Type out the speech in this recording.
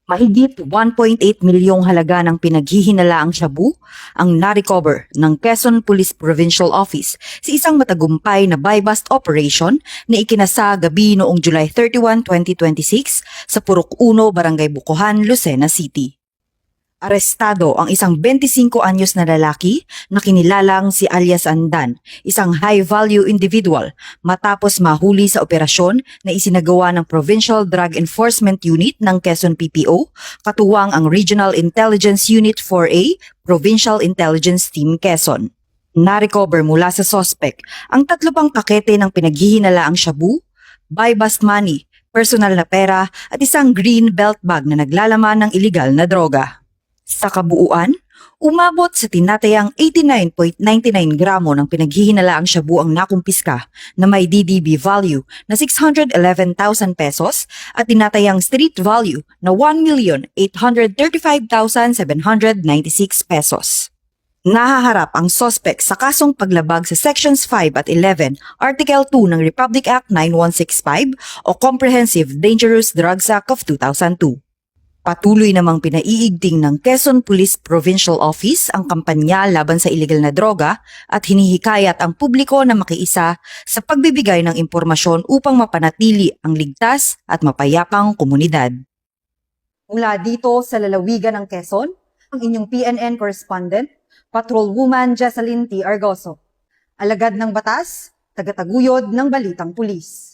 Mahigit 1.8 milyong halaga ng pinaghihinalaang shabu ang na-recover ng Quezon Police Provincial Office sa isang matagumpay na buy-bust operation na ikinasa gabi noong July 31, 2026 sa Purok 1, Barangay Bukohan, Lucena City. Arestado ang isang 25 anyos na lalaki na kinilalang si alias Andan, isang high-value individual matapos mahuli sa operasyon na isinagawa ng Provincial Drug Enforcement Unit ng Quezon PPO, katuwang ang Regional Intelligence Unit 4A, Provincial Intelligence Team Quezon. Na-recover mula sa sospek ang 3 pang pakete ng pinaghihinalaang shabu, buy-bust money, personal na pera at isang green belt bag na naglalaman ng iligal na droga. Sa kabuuan, umabot sa tinatayang 89.99 gramo ng pinaghihinalaang shabu ang nakumpiska na may DDB value na 611,000 pesos at tinatayang street value na 1,835,796 pesos. Nahaharap ang sospek sa kasong paglabag sa Sections 5 at 11, Article 2 ng Republic Act 9165 o Comprehensive Dangerous Drugs Act of 2002. Patuloy namang pinaiigting ng Quezon Police Provincial Office ang kampanya laban sa iligal na droga at hinihikayat ang publiko na makiisa sa pagbibigay ng impormasyon upang mapanatili ang ligtas at mapayapang komunidad. Mula dito sa lalawigan ng Quezon, ang inyong PNN correspondent, Patrolwoman Jessalyn T. Argoso. Alagad ng batas, tagataguyod ng Balitang Pulis.